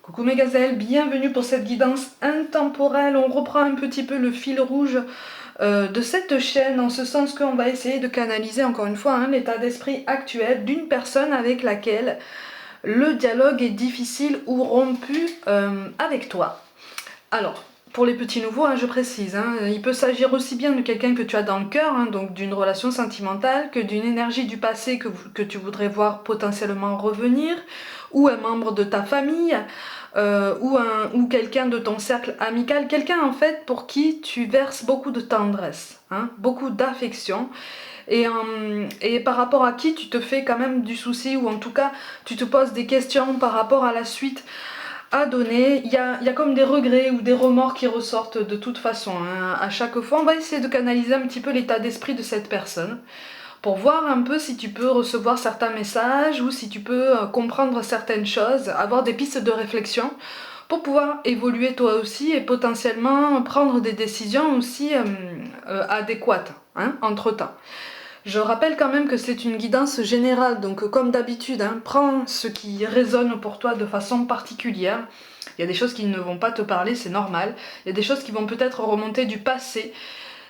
Coucou mes gazelles, bienvenue pour cette guidance intemporelle. On reprend un petit peu le fil rouge de cette chaîne, en ce sens qu'on va essayer de canaliser encore une fois l'état d'esprit actuel d'une personne avec laquelle le dialogue est difficile ou rompu avec toi. Alors, pour les petits nouveaux, je précise, il peut s'agir aussi bien de quelqu'un que tu as dans le cœur, donc d'une relation sentimentale, que d'une énergie du passé que tu voudrais voir potentiellement revenir, ou un membre de ta famille, ou quelqu'un de ton cercle amical, quelqu'un en fait pour qui tu verses beaucoup de tendresse, beaucoup d'affection, et par rapport à qui tu te fais quand même du souci, ou en tout cas tu te poses des questions par rapport à la suite à donner. Il y a comme des regrets ou des remords qui ressortent de toute façon. À chaque fois, on va essayer de canaliser un petit peu l'état d'esprit de cette personne pour voir un peu si tu peux recevoir certains messages ou si tu peux comprendre certaines choses, avoir des pistes de réflexion pour pouvoir évoluer toi aussi et potentiellement prendre des décisions aussi adéquates entre-temps. Je rappelle quand même que c'est une guidance générale, donc comme d'habitude, prends ce qui résonne pour toi de façon particulière. Il y a des choses qui ne vont pas te parler, c'est normal. Il y a des choses qui vont peut-être remonter du passé.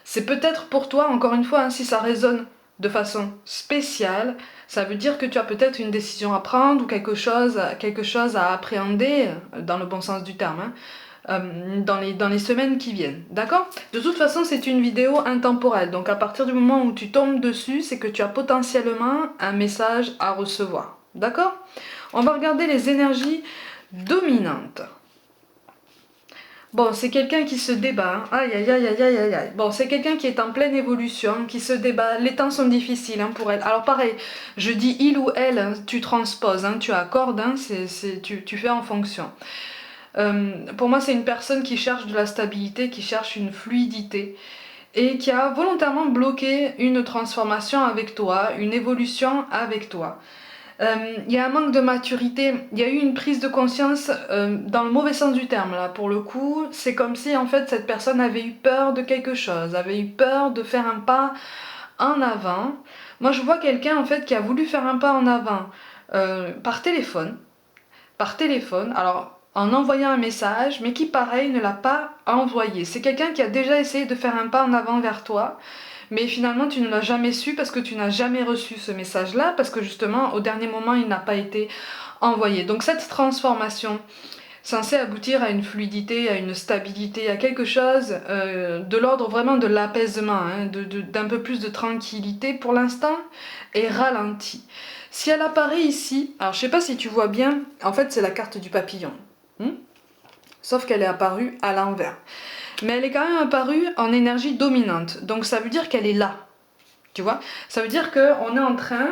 C'est peut-être pour toi, encore une fois, si ça résonne de façon spéciale, ça veut dire que tu as peut-être une décision à prendre ou quelque chose à appréhender, dans le bon sens du terme, dans les semaines qui viennent, d'accord? De toute façon, c'est une vidéo intemporelle, donc à partir du moment où tu tombes dessus, c'est que tu as potentiellement un message à recevoir, d'accord? On va regarder les énergies dominantes. Bon, c'est quelqu'un qui se débat, aïe aïe aïe aïe aïe aïe aïe. Bon, c'est quelqu'un qui est en pleine évolution, qui se débat, les temps sont difficiles pour elle. Alors pareil, je dis il ou elle, tu transposes, tu accordes, tu fais en fonction. Pour moi, c'est une personne qui cherche de la stabilité, qui cherche une fluidité et qui a volontairement bloqué une transformation avec toi, une évolution avec toi. Il y a un manque de maturité, il y a eu une prise de conscience dans le mauvais sens du terme là pour le coup. C'est comme si en fait cette personne avait eu peur de quelque chose, avait eu peur de faire un pas en avant. Moi je vois quelqu'un en fait qui a voulu faire un pas en avant par téléphone. Alors en envoyant un message, mais qui pareil ne l'a pas envoyé. C'est quelqu'un qui a déjà essayé de faire un pas en avant vers toi, mais finalement tu ne l'as jamais su parce que tu n'as jamais reçu ce message-là, parce que justement au dernier moment il n'a pas été envoyé. Donc cette transformation censée aboutir à une fluidité, à une stabilité, à quelque chose de l'ordre vraiment de l'apaisement, d'un peu plus de tranquillité pour l'instant, est ralentie. Si elle apparaît ici, alors je sais pas si tu vois bien, en fait c'est la carte du papillon. Sauf qu'elle est apparue à l'envers. Mais elle est quand même apparue en énergie dominante. Donc ça veut dire qu'elle est là. Tu vois? Ça veut dire qu'on est en train,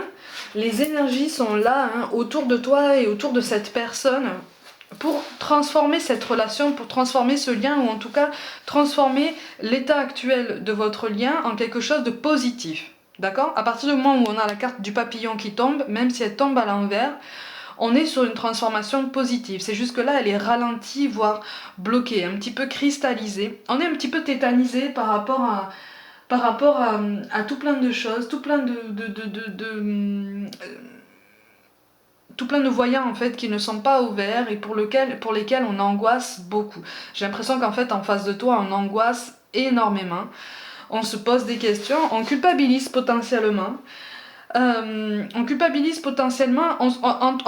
les énergies sont là, autour de toi et autour de cette personne, pour transformer cette relation, pour transformer ce lien, ou en tout cas transformer l'état actuel de votre lien en quelque chose de positif. D'accord? À partir du moment où on a la carte du papillon qui tombe, même si elle tombe à l'envers, on est sur une transformation positive. C'est juste que là, elle est ralentie, voire bloquée, un petit peu cristallisée. On est un petit peu tétanisé par rapport à tout plein de choses, tout plein tout plein de voyants en fait qui ne sont pas ouverts et pour lesquels on angoisse beaucoup. J'ai l'impression qu'en fait en face de toi on angoisse énormément. On se pose des questions, on culpabilise potentiellement. En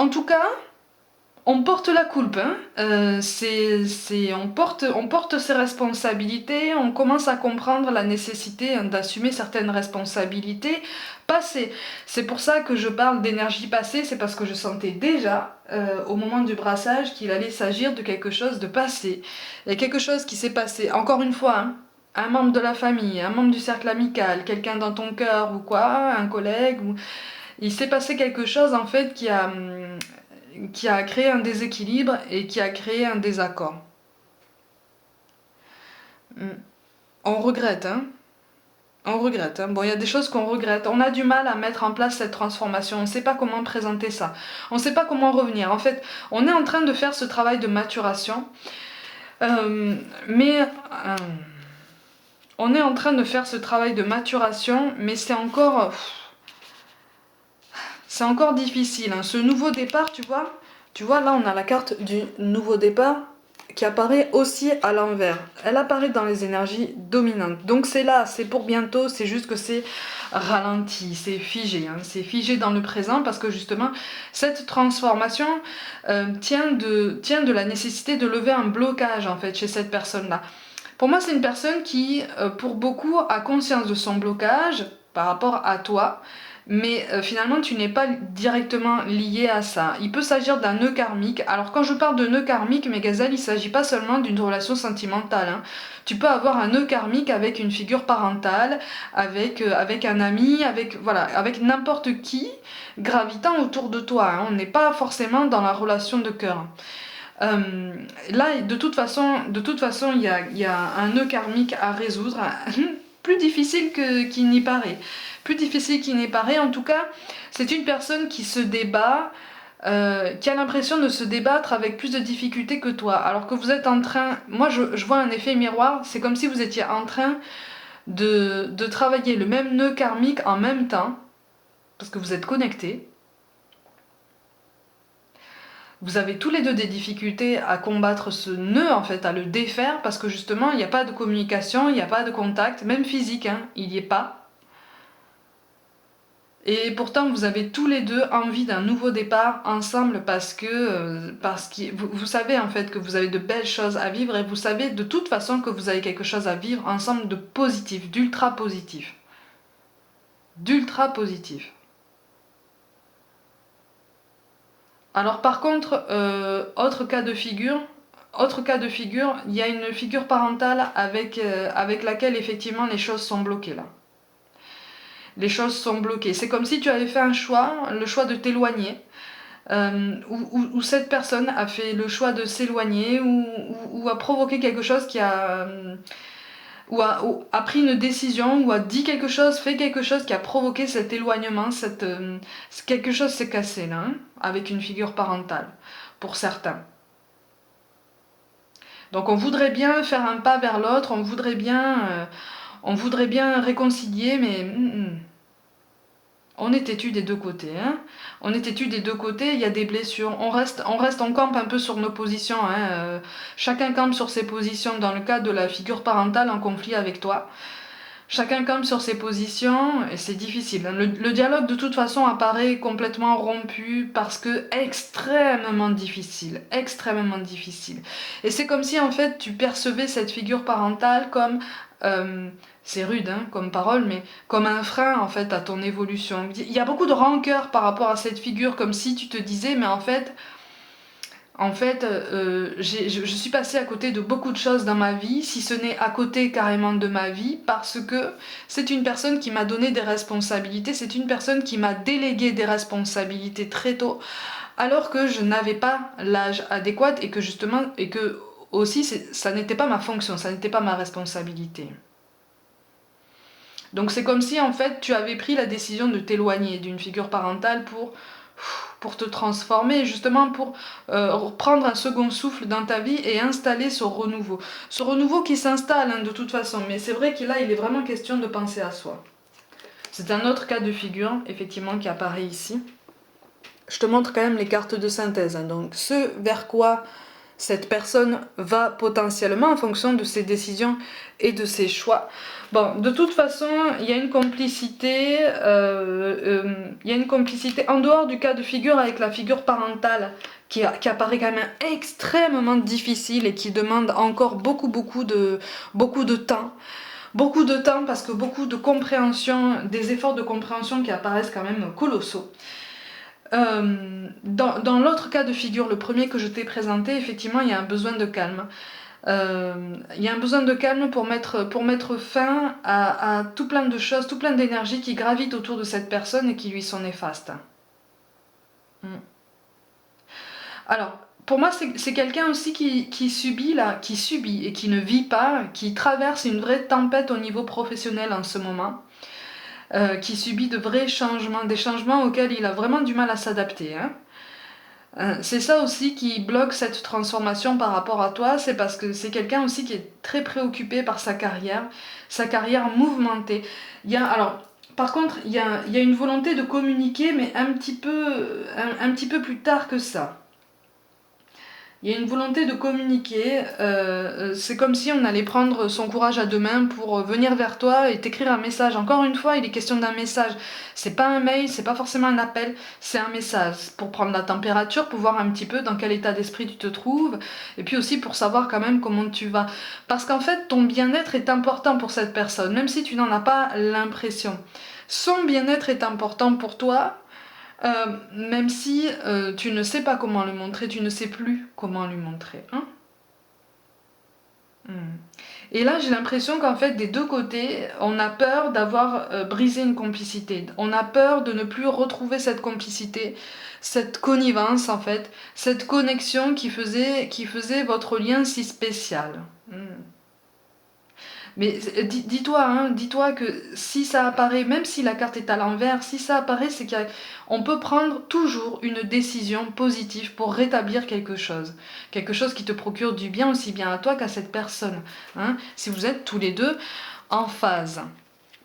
tout cas, on porte la culpe, on porte ses responsabilités, on commence à comprendre la nécessité d'assumer certaines responsabilités passées. C'est pour ça que je parle d'énergie passée, c'est parce que je sentais déjà au moment du brassage qu'il allait s'agir de quelque chose de passé. Il y a quelque chose qui s'est passé, encore une fois, un membre de la famille, un membre du cercle amical, quelqu'un dans ton cœur ou quoi, un collègue, il s'est passé quelque chose en fait qui a créé un déséquilibre et qui a créé un désaccord. On regrette, On regrette. Bon, il y a des choses qu'on regrette. On a du mal à mettre en place cette transformation. On ne sait pas comment présenter ça. On ne sait pas comment revenir. En fait, on est en train de faire ce travail de maturation. Mais on est en train de faire ce travail de maturation, mais c'est encore difficile. Ce nouveau départ, tu vois, Tu vois, là, on a la carte du nouveau départ qui apparaît aussi à l'envers. Elle apparaît dans les énergies dominantes. Donc c'est là, c'est pour bientôt, c'est juste que c'est ralenti, c'est figé. Hein, c'est figé dans le présent parce que justement, cette transformation tient de la nécessité de lever un blocage en fait chez cette personne-là. Pour moi, c'est une personne qui, pour beaucoup, a conscience de son blocage par rapport à toi, mais finalement, tu n'es pas directement lié à ça. Il peut s'agir d'un nœud karmique. Alors, quand je parle de nœud karmique, mes gazelles, il ne s'agit pas seulement d'une relation sentimentale. Hein. Tu peux avoir un nœud karmique avec une figure parentale, avec un ami, voilà, avec n'importe qui gravitant autour de toi. Hein. On n'est pas forcément dans la relation de cœur. Là, de toute façon, il y a un nœud karmique à résoudre, plus difficile qu'il n'y paraît. Plus difficile qu'il n'y paraît, en tout cas, c'est une personne qui se débat, qui a l'impression de se débattre avec plus de difficultés que toi. Alors que vous êtes en train, moi je vois un effet miroir, c'est comme si vous étiez en train de travailler le même nœud karmique en même temps, parce que vous êtes connectés. Vous avez tous les deux des difficultés à combattre ce nœud, en fait, à le défaire, parce que justement, il n'y a pas de communication, il n'y a pas de contact, même physique, hein, il n'y est pas. Et pourtant, vous avez tous les deux envie d'un nouveau départ ensemble parce que vous savez en fait que vous avez de belles choses à vivre et vous savez de toute façon que vous avez quelque chose à vivre ensemble de positif, d'ultra positif. D'ultra positif. Alors par contre, autre cas de figure, il y a une figure parentale avec laquelle effectivement les choses sont bloquées là. Les choses sont bloquées. C'est comme si tu avais fait un choix, le choix de t'éloigner, où cette personne a fait le choix de s'éloigner, ou a provoqué quelque chose ou a pris une décision, ou a dit quelque chose, fait quelque chose qui a provoqué cet éloignement, quelque chose s'est cassé là, hein, avec une figure parentale, pour certains. Donc on voudrait bien faire un pas vers l'autre, on voudrait bien réconcilier, mais on est têtu des deux côtés. Hein. On est têtu des deux côtés, il y a des blessures. On campe un peu sur nos positions. Hein. Chacun campe sur ses positions dans le cas de la figure parentale en conflit avec toi. Chacun campe sur ses positions et c'est difficile. Le dialogue de toute façon apparaît complètement rompu parce que extrêmement difficile. Extrêmement difficile. Et c'est comme si en fait tu percevais cette figure parentale comme... c'est rude hein, comme parole, mais comme un frein en fait à ton évolution. Il y a beaucoup de rancœur par rapport à cette figure, comme si tu te disais, mais en fait, je suis passée à côté de beaucoup de choses dans ma vie, si ce n'est à côté carrément de ma vie, parce que c'est une personne qui m'a donné des responsabilités, c'est une personne qui m'a délégué des responsabilités très tôt, alors que je n'avais pas l'âge adéquat et que aussi ça n'était pas ma fonction, ça n'était pas ma responsabilité. Donc c'est comme si en fait tu avais pris la décision de t'éloigner d'une figure parentale pour te transformer, justement pour prendre un second souffle dans ta vie et installer ce renouveau. Ce renouveau qui s'installe hein, de toute façon, mais c'est vrai que là il est vraiment question de penser à soi. C'est un autre cas de figure, effectivement, qui apparaît ici. Je te montre quand même les cartes de synthèse. Hein. Donc ce vers quoi cette personne va potentiellement en fonction de ses décisions et de ses choix. Bon, de toute façon, il y a une complicité, en dehors du cas de figure avec la figure parentale qui apparaît quand même extrêmement difficile et qui demande encore beaucoup de temps. Beaucoup de temps parce que beaucoup de compréhension, des efforts de compréhension qui apparaissent quand même colossaux. Dans l'autre cas de figure, le premier que je t'ai présenté, effectivement, il y a un besoin de calme. Il y a un besoin de calme pour mettre fin à tout plein de choses, tout plein d'énergie qui gravitent autour de cette personne et qui lui sont néfastes. Alors, pour moi, c'est quelqu'un aussi qui subit et qui ne vit pas, qui traverse une vraie tempête au niveau professionnel en ce moment. Qui subit de vrais changements, des changements auxquels il a vraiment du mal à s'adapter. Hein. C'est ça aussi qui bloque cette transformation par rapport à toi, c'est parce que c'est quelqu'un aussi qui est très préoccupé par sa carrière mouvementée. Par contre, il y a une volonté de communiquer, mais un petit peu plus tard que ça. Il y a une volonté de communiquer, c'est comme si on allait prendre son courage à deux mains pour venir vers toi et t'écrire un message. Encore une fois, il est question d'un message. C'est pas un mail, c'est pas forcément un appel, c'est un message. Pour prendre la température, pour voir un petit peu dans quel état d'esprit tu te trouves, et puis aussi pour savoir quand même comment tu vas. Parce qu'en fait, ton bien-être est important pour cette personne, même si tu n'en as pas l'impression. Son bien-être est important pour toi, même si tu ne sais pas comment le montrer, tu ne sais plus comment lui montrer. Hein. Et là, j'ai l'impression qu'en fait, des deux côtés, on a peur d'avoir brisé une complicité. On a peur de ne plus retrouver cette complicité, cette connivence, en fait, cette connexion qui faisait votre lien si spécial. Mais dis-toi, hein, dis-toi que si ça apparaît, même si la carte est à l'envers, si ça apparaît, c'est qu'on peut prendre toujours une décision positive pour rétablir quelque chose. Quelque chose qui te procure du bien aussi bien à toi qu'à cette personne. Hein, si vous êtes tous les deux en phase.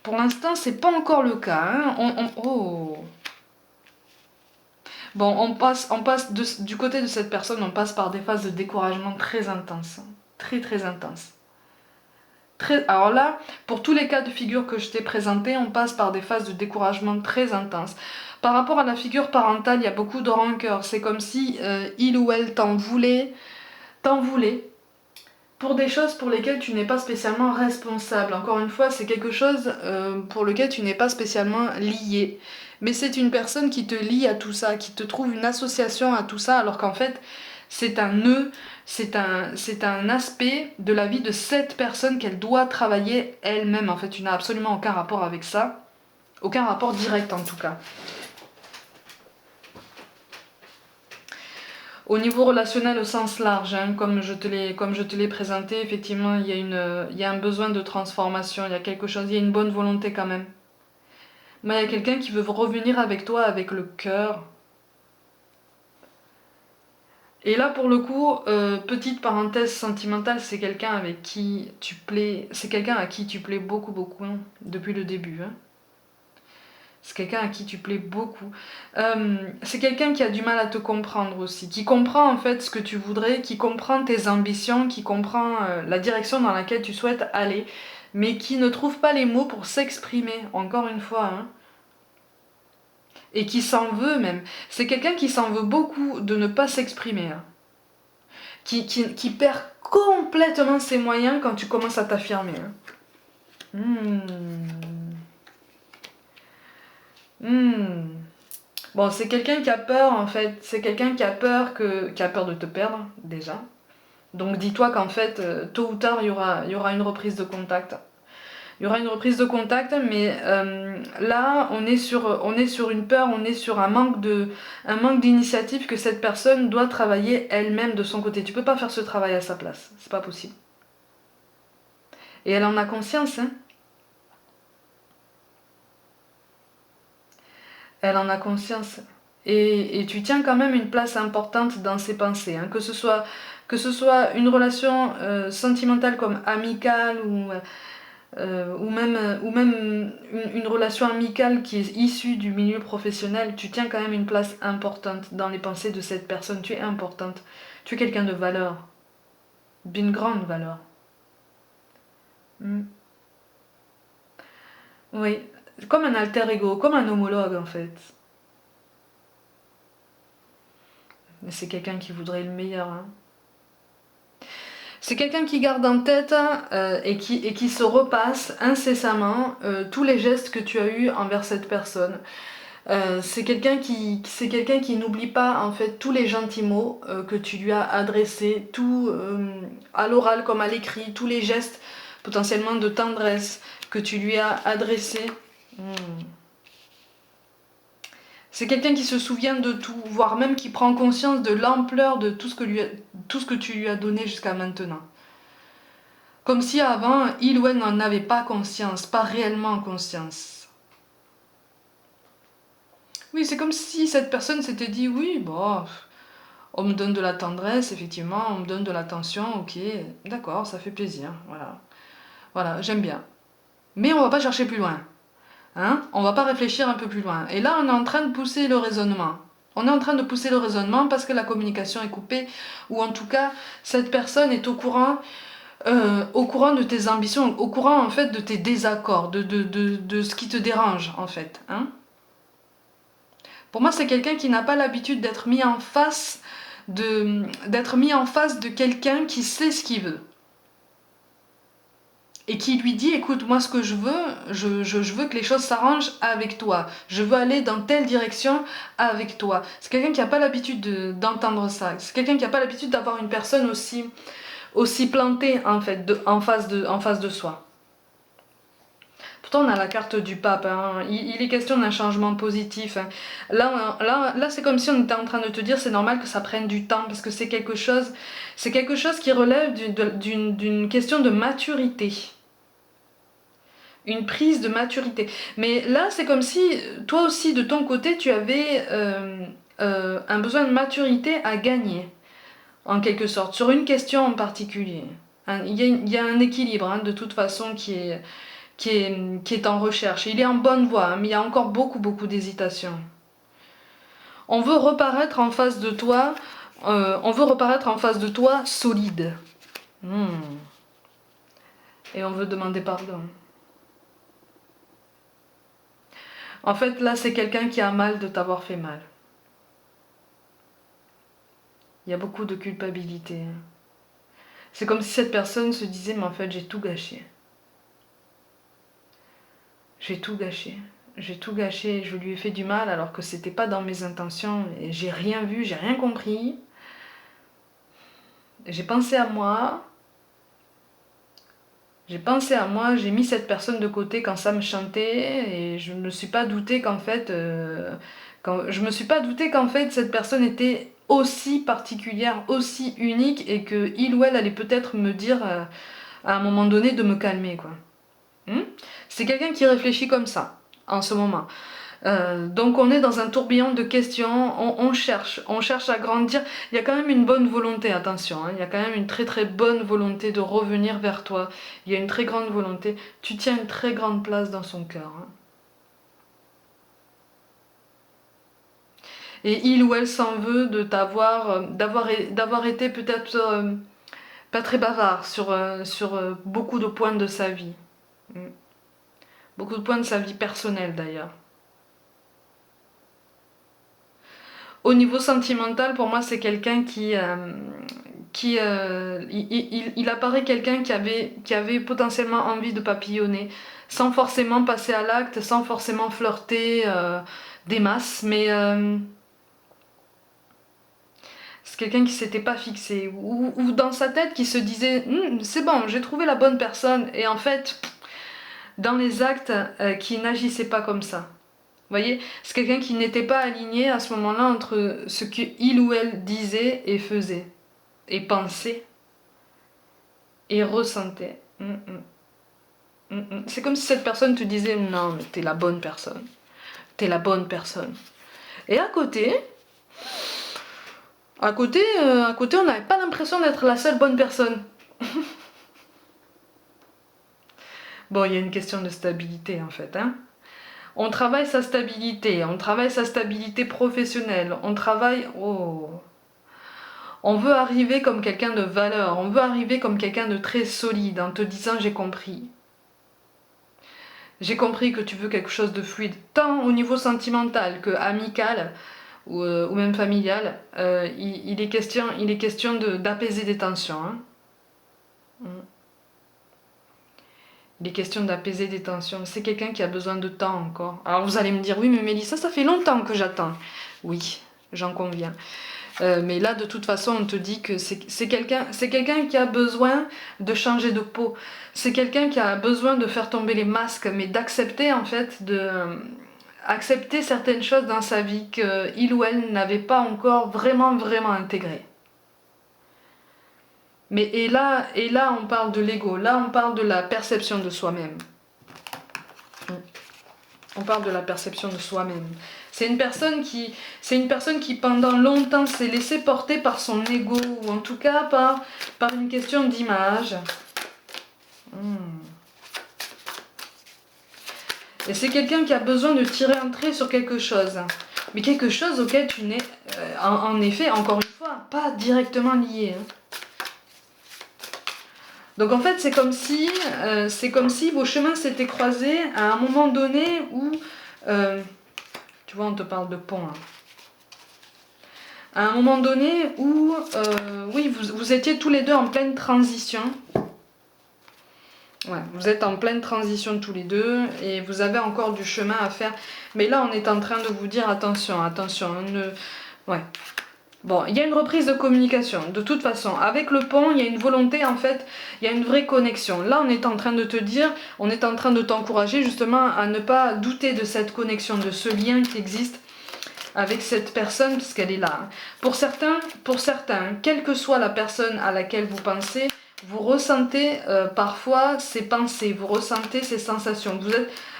Pour l'instant, c'est pas encore le cas. Hein. Oh. Bon, du côté de cette personne, on passe par des phases de découragement très intenses. Très très intenses. Alors là, pour tous les cas de figure que je t'ai présentés, on passe par des phases de découragement très intenses. Par rapport à la figure parentale, il y a beaucoup de rancœur. C'est comme si il ou elle t'en voulait pour des choses pour lesquelles tu n'es pas spécialement responsable. Encore une fois, c'est quelque chose pour lequel tu n'es pas spécialement lié. Mais c'est une personne qui te lie à tout ça, qui te trouve une association à tout ça, alors qu'en fait, c'est un nœud, c'est un aspect de la vie de cette personne qu'elle doit travailler elle-même. En fait, tu n'as absolument aucun rapport avec ça. Aucun rapport direct en tout cas. Au niveau relationnel au sens large, hein, comme je te l'ai présenté, effectivement, il y a un besoin de transformation, il y a quelque chose, il y a une bonne volonté quand même. Mais il y a quelqu'un qui veut revenir avec toi avec le cœur. Et là, pour le coup, petite parenthèse sentimentale, c'est quelqu'un avec qui tu plais, c'est quelqu'un à qui tu plais beaucoup, beaucoup, hein, depuis le début. Hein. C'est quelqu'un à qui tu plais beaucoup. C'est quelqu'un qui a du mal à te comprendre aussi, qui comprend en fait ce que tu voudrais, qui comprend tes ambitions, qui comprend la direction dans laquelle tu souhaites aller, mais qui ne trouve pas les mots pour s'exprimer, encore une fois. Hein. Et qui s'en veut même. C'est quelqu'un qui s'en veut beaucoup de ne pas s'exprimer. Hein. Qui perd complètement ses moyens quand tu commences à t'affirmer. Hein. Bon, c'est quelqu'un qui a peur en fait. C'est quelqu'un qui a peur qui a peur de te perdre déjà. Donc dis-toi qu'en fait, tôt ou tard, il y aura une reprise de contact. Il y aura une reprise de contact, mais là, on est sur une peur, on est sur un manque d'initiative que cette personne doit travailler elle-même de son côté. Tu peux pas faire ce travail à sa place, c'est pas possible. Et elle en a conscience, hein. Elle en a conscience. Et tu tiens quand même une place importante dans ses pensées, hein. Que ce soit une relation sentimentale comme amicale ou même une relation amicale qui est issue du milieu professionnel, tu tiens quand même une place importante dans les pensées de cette personne. Tu es importante. Tu es quelqu'un de valeur, d'une grande valeur. Mm. Oui, comme un alter ego, comme un homologue en fait. Mais c'est quelqu'un qui voudrait le meilleur. Hein. C'est quelqu'un qui garde en tête et qui se repasse incessamment tous les gestes que tu as eus envers cette personne. C'est quelqu'un qui n'oublie pas en fait tous les gentils mots que tu lui as adressés, tout à l'oral comme à l'écrit, tous les gestes potentiellement de tendresse que tu lui as adressés. C'est quelqu'un qui se souvient de tout, voire même qui prend conscience de l'ampleur de tout ce que tu lui as donné jusqu'à maintenant. Comme si avant, il ou elle n'en avait pas conscience, pas réellement conscience. Oui, c'est comme si cette personne s'était dit, oui, bon, on me donne de la tendresse, effectivement, on me donne de l'attention, ok, d'accord, ça fait plaisir, voilà. Voilà, j'aime bien. Mais on va pas chercher plus loin. Hein, on va pas réfléchir un peu plus loin. Et là, on est en train de pousser le raisonnement. On est en train de pousser le raisonnement parce que la communication est coupée, ou en tout cas, cette personne est au courant de tes ambitions, au courant en fait de tes désaccords, de ce qui te dérange en fait. Hein. Pour moi, c'est quelqu'un qui n'a pas l'habitude d'être mis en face de quelqu'un qui sait ce qu'il veut. Et qui lui dit, écoute, moi ce que je veux, je veux que les choses s'arrangent avec toi. Je veux aller dans telle direction avec toi. C'est quelqu'un qui n'a pas l'habitude d'entendre ça. C'est quelqu'un qui n'a pas l'habitude d'avoir une personne aussi plantée en fait, en face de soi. Pourtant, on a la carte du pape. Hein. Il est question d'un changement positif. Hein. Là c'est comme si on était en train de te dire c'est normal que ça prenne du temps parce que c'est quelque chose qui relève d'une question de maturité. Une prise de maturité. Mais là, c'est comme si toi aussi, de ton côté, tu avais un besoin de maturité à gagner, en quelque sorte, sur une question en particulier. Hein, il y a un équilibre, hein, de toute façon, qui est en recherche. Il est en bonne voie, hein, mais il y a encore beaucoup d'hésitation. On veut reparaître en face de toi, solide. Et on veut demander pardon. En fait, là, c'est quelqu'un qui a mal de t'avoir fait mal. Il y a beaucoup de culpabilité. C'est comme si cette personne se disait, mais en fait, j'ai tout gâché. J'ai tout gâché. J'ai tout gâché, je lui ai fait du mal alors que c'était pas dans mes intentions. Et j'ai rien vu, j'ai rien compris. J'ai pensé à moi. J'ai mis cette personne de côté quand ça me chantait et je me suis pas douté qu'en fait, cette personne était aussi particulière, aussi unique et que il ou elle allait peut-être me dire à un moment donné de me calmer quoi. C'est quelqu'un qui réfléchit comme ça en ce moment. Donc on est dans un tourbillon de questions, on cherche à grandir. Il y a quand même une bonne volonté, attention, hein, il y a quand même une très bonne volonté de revenir vers toi. Il y a une très grande volonté. Tu tiens une très grande place dans son cœur. Hein. Et il ou elle s'en veut de d'avoir été peut-être pas très bavard sur beaucoup de points de sa vie. Beaucoup de points de sa vie personnelle d'ailleurs. Au niveau sentimental, pour moi, c'est quelqu'un il apparaît quelqu'un qui avait potentiellement envie de papillonner, sans forcément passer à l'acte, sans forcément flirter des masses, mais c'est quelqu'un qui s'était pas fixé, ou dans sa tête qui se disait c'est bon, j'ai trouvé la bonne personne, et en fait, dans les actes, qui n'agissait pas comme ça. Vous voyez, c'est quelqu'un qui n'était pas aligné à ce moment-là entre ce qu'il ou elle disait et faisait, et pensait, et ressentait. C'est comme si cette personne te disait non, mais t'es la bonne personne. T'es la bonne personne. Et à côté, on n'avait pas l'impression d'être la seule bonne personne. Bon, il y a une question de stabilité en fait, hein. On travaille sa stabilité professionnelle, on veut arriver comme quelqu'un de valeur, on veut arriver comme quelqu'un de très solide en te disant j'ai compris. J'ai compris que tu veux quelque chose de fluide, tant au niveau sentimental que amical ou même familial. Il est question d'apaiser des tensions. Hein. Il est question d'apaiser des tensions. C'est quelqu'un qui a besoin de temps encore. Alors vous allez me dire, oui mais Mélissa, ça fait longtemps que j'attends. Oui, j'en conviens. Mais là, de toute façon, on te dit que c'est quelqu'un qui a besoin de changer de peau. C'est quelqu'un qui a besoin de faire tomber les masques, mais d'accepter en fait, accepter certaines choses dans sa vie qu'il ou elle n'avait pas encore vraiment intégrées. Mais et là, on parle de l'ego. Là, on parle de la perception de soi-même. On parle de la perception de soi-même. C'est une personne qui pendant longtemps s'est laissée porter par son ego, ou en tout cas par une question d'image. Et c'est quelqu'un qui a besoin de tirer un trait sur quelque chose. mais quelque chose auquel tu n'es, en effet, encore une fois, pas directement lié. Hein. Donc en fait, c'est comme si vos chemins s'étaient croisés à un moment donné où, tu vois, on te parle de pont. Hein. À un moment donné où, oui, vous étiez tous les deux en pleine transition. Ouais, vous êtes en pleine transition tous les deux et vous avez encore du chemin à faire. Mais là, on est en train de vous dire attention, attention. Ouais. Bon, il y a une reprise de communication. De toute façon, avec le pont, il y a une volonté, en fait, il y a une vraie connexion. Là, on est en train de te dire, on est en train de t'encourager justement à ne pas douter de cette connexion, de ce lien qui existe avec cette personne, puisqu'elle est là. Pour certains, quelle que soit la personne à laquelle vous pensez, vous ressentez parfois ces pensées, vous ressentez ces sensations.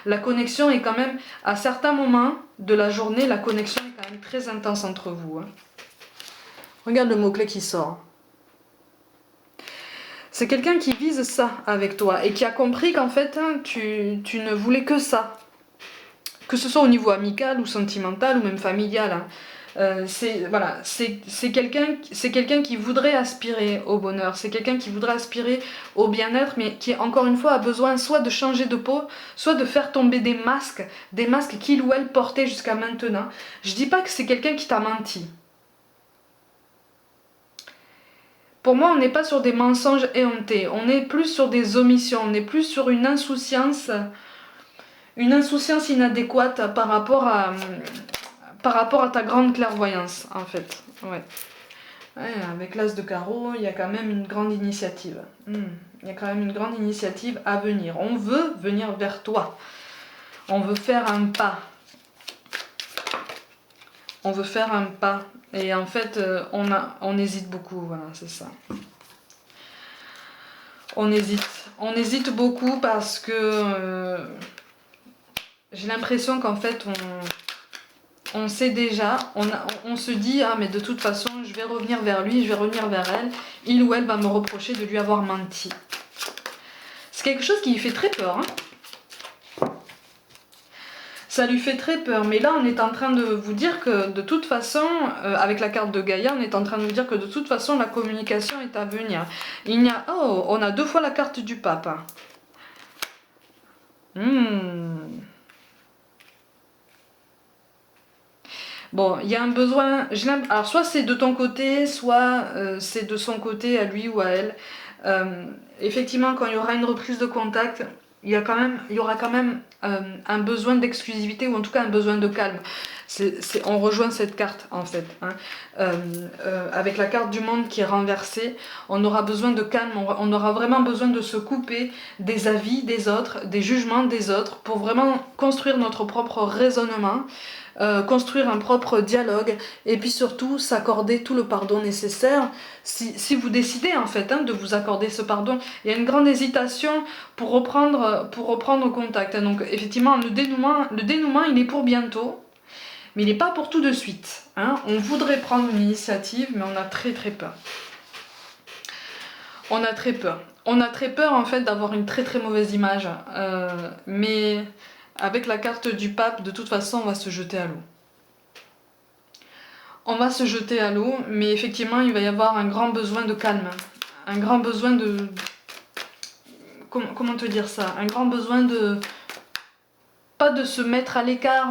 La connexion est quand même, à certains moments de la journée, la connexion est quand même très intense entre vous. Hein. Regarde le mot-clé qui sort. C'est quelqu'un qui vise ça avec toi et qui a compris qu'en fait, hein, tu ne voulais que ça. Que ce soit au niveau amical ou sentimental ou même familial. Hein. C'est quelqu'un qui voudrait aspirer au bonheur, c'est quelqu'un qui voudrait aspirer au bien-être, mais qui encore une fois a besoin soit de changer de peau, soit de faire tomber des masques qu'il ou elle portait jusqu'à maintenant. Je dis pas que c'est quelqu'un qui t'a menti. Pour moi, on n'est pas sur des mensonges éhontés, on est plus sur des omissions, on est plus sur une insouciance inadéquate par rapport à ta grande clairvoyance, en fait. Ouais. Ouais, avec l'as de carreau, il y a quand même une grande initiative. Il y a quand même une grande initiative à venir. On veut venir vers toi. On veut faire un pas. On veut faire un pas. Et en fait, on hésite beaucoup, voilà, c'est ça. On hésite. On hésite beaucoup parce que j'ai l'impression qu'en fait, on sait déjà, on se dit, ah mais de toute façon, je vais revenir vers lui, je vais revenir vers elle, il ou elle va me reprocher de lui avoir menti. C'est quelque chose qui lui fait très peur, hein. Ça lui fait très peur, mais là on est en train de vous dire que de toute façon, avec la carte de Gaïa, on est en train de vous dire que de toute façon la communication est à venir. Oh, on a 2 fois la carte du pape. Bon, il y a un besoin, alors soit c'est de ton côté, soit c'est de son côté à lui ou à elle. Effectivement, quand il y aura une reprise de contact, il y aura quand même un besoin d'exclusivité ou en tout cas un besoin de calme. On rejoint cette carte en fait. Hein. Avec la carte du monde qui est renversée, on aura besoin de calme, on aura vraiment besoin de se couper des avis des autres, des jugements des autres pour vraiment construire notre propre raisonnement. Construire un propre dialogue et puis surtout s'accorder tout le pardon nécessaire si vous décidez en fait hein, de vous accorder ce pardon. Il y a une grande hésitation pour reprendre contact. Donc effectivement le dénouement il est pour bientôt, mais il n'est pas pour tout de suite. Hein. On voudrait prendre une initiative mais on a très très peur. On a très peur. On a très peur en fait d'avoir une très très mauvaise image. Mais avec la carte du pape, de toute façon, on va se jeter à l'eau. On va se jeter à l'eau, mais effectivement, il va y avoir un grand besoin de calme. Un grand besoin de... Comment te dire ça? Un grand besoin de... Pas de se mettre à l'écart,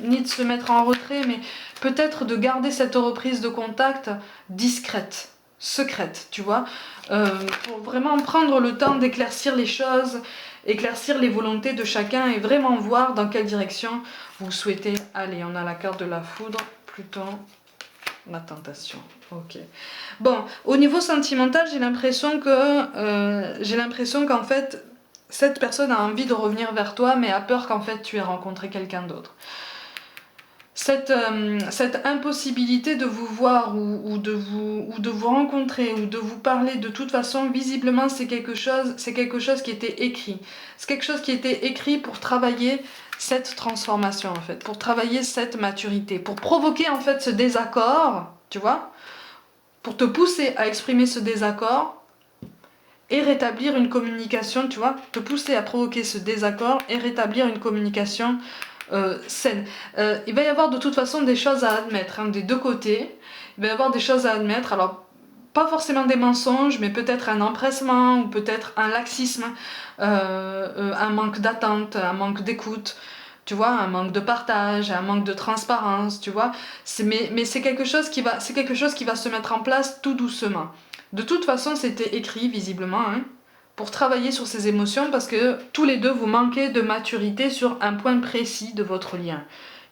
ni de se mettre en retrait, mais peut-être de garder cette reprise de contact discrète, secrète, tu vois, pour vraiment prendre le temps d'éclaircir les choses, éclaircir les volontés de chacun et vraiment voir dans quelle direction vous souhaitez aller. On a la carte de la foudre, Pluton, la tentation. Ok. Bon, au niveau sentimental, j'ai l'impression qu'en fait, cette personne a envie de revenir vers toi, mais a peur qu'en fait tu aies rencontré quelqu'un d'autre. Cette impossibilité de vous voir ou de vous rencontrer ou de vous parler, de toute façon, visiblement, c'est quelque chose qui était écrit. C'est quelque chose qui était écrit pour travailler cette transformation, en fait, pour travailler cette maturité, pour provoquer, en fait, ce désaccord, tu vois, pour te pousser à exprimer ce désaccord et rétablir une communication, tu vois, te pousser à provoquer ce désaccord et rétablir une communication saine. Il va y avoir de toute façon des choses à admettre, hein, des deux côtés. Il va y avoir des choses à admettre. Alors, pas forcément des mensonges, mais peut-être un empressement ou peut-être un laxisme, un manque d'attente, un manque d'écoute, tu vois, un manque de partage, un manque de transparence, tu vois. Mais c'est quelque chose c'est quelque chose qui va se mettre en place tout doucement. De toute façon, c'était écrit visiblement, hein, pour travailler sur ces émotions parce que tous les deux vous manquez de maturité sur un point précis de votre lien,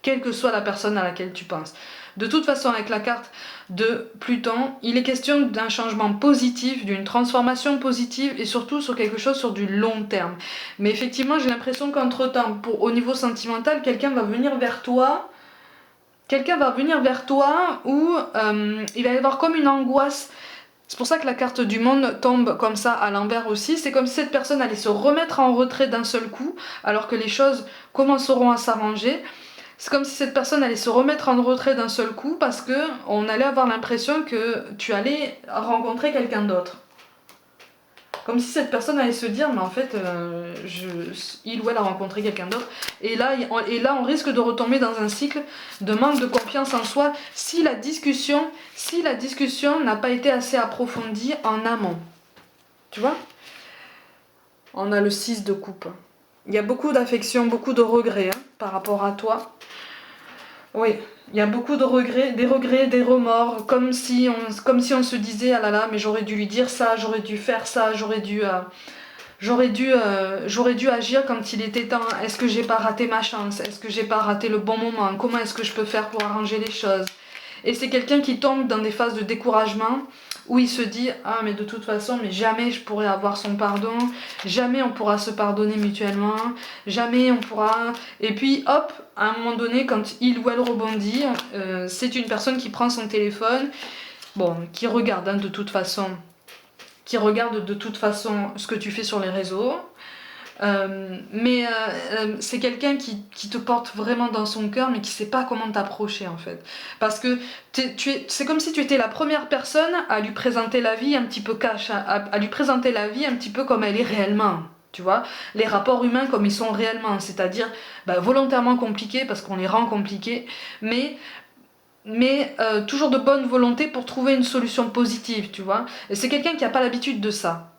quelle que soit la personne à laquelle tu penses. De toute façon, avec la carte de Pluton, il est question d'un changement positif, d'une transformation positive et surtout sur quelque chose sur du long terme. Mais effectivement, j'ai l'impression qu'entre-temps, au niveau sentimental, quelqu'un va venir vers toi. Quelqu'un va venir vers toi où il va y avoir comme une angoisse. C'est pour ça que la carte du monde tombe comme ça à l'envers aussi. C'est comme si cette personne allait se remettre en retrait d'un seul coup, alors que les choses commenceront à s'arranger. C'est comme si cette personne allait se remettre en retrait d'un seul coup parce que on allait avoir l'impression que tu allais rencontrer quelqu'un d'autre. Comme si cette personne allait se dire, mais en fait, il ou elle a rencontré quelqu'un d'autre. Et là, on risque de retomber dans un cycle de manque de confiance en soi si la discussion n'a pas été assez approfondie en amont. Tu vois? On a le 6 de coupe. Il y a beaucoup d'affection, beaucoup de regrets, hein, par rapport à toi. Oui, il y a beaucoup de regrets, des remords, comme si on se disait, ah là là, mais j'aurais dû lui dire ça, j'aurais dû faire ça, j'aurais dû agir quand il était temps. Est-ce que j'ai pas raté ma chance? Est-ce que j'ai pas raté le bon moment? Comment est-ce que je peux faire pour arranger les choses? Et c'est quelqu'un qui tombe dans des phases de découragement où il se dit, ah mais de toute façon, mais jamais je pourrai avoir son pardon, jamais on pourra se pardonner mutuellement, jamais on pourra... Et puis hop, à un moment donné, quand il ou elle rebondit, c'est une personne qui prend son téléphone, bon, qui regarde, hein, de toute façon, ce que tu fais sur les réseaux. C'est quelqu'un qui te porte vraiment dans son cœur mais qui sait pas comment t'approcher en fait, parce que c'est comme si tu étais la première personne à lui présenter la vie un petit peu cash, à lui présenter la vie un petit peu comme elle est réellement, tu vois, les rapports humains comme ils sont réellement, c'est-à-dire volontairement compliqués parce qu'on les rend compliqués, mais toujours de bonne volonté pour trouver une solution positive, tu vois. Et c'est quelqu'un qui a pas l'habitude de ça.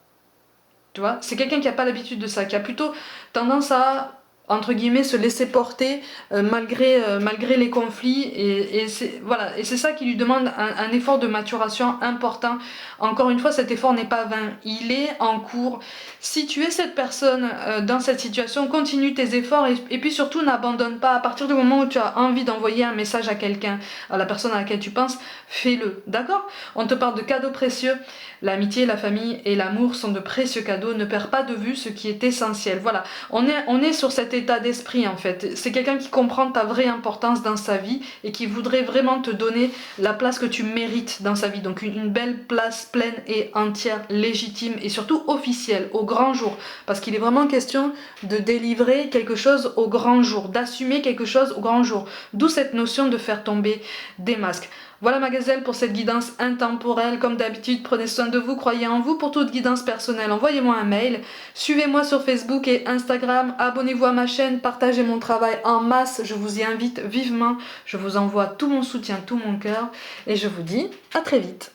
Tu vois, c'est quelqu'un qui n'a pas l'habitude de ça, qui a plutôt tendance à, entre guillemets, se laisser porter malgré les conflits. Et c'est ça qui lui demande un effort de maturation important. Encore une fois, cet effort n'est pas vain, il est en cours. Si tu es cette personne dans cette situation, continue tes efforts et puis surtout n'abandonne pas. À partir du moment où tu as envie d'envoyer un message à quelqu'un, à la personne à laquelle tu penses, fais-le, d'accord? On te parle de cadeaux précieux. L'amitié, la famille et l'amour sont de précieux cadeaux. Ne perds pas de vue ce qui est essentiel. Voilà, on est sur cet état d'esprit en fait. C'est quelqu'un qui comprend ta vraie importance dans sa vie et qui voudrait vraiment te donner la place que tu mérites dans sa vie. Donc une belle place pleine et entière, légitime et surtout officielle, au grand jour. Parce qu'il est vraiment question de délivrer quelque chose au grand jour, d'assumer quelque chose au grand jour. D'où cette notion de faire tomber des masques. Voilà ma gazelle pour cette guidance intemporelle. Comme d'habitude, prenez soin de vous, croyez en vous. Pour toute guidance personnelle, envoyez-moi un mail. Suivez-moi sur Facebook et Instagram. Abonnez-vous à ma chaîne, partagez mon travail en masse. Je vous y invite vivement. Je vous envoie tout mon soutien, tout mon cœur. Et je vous dis à très vite.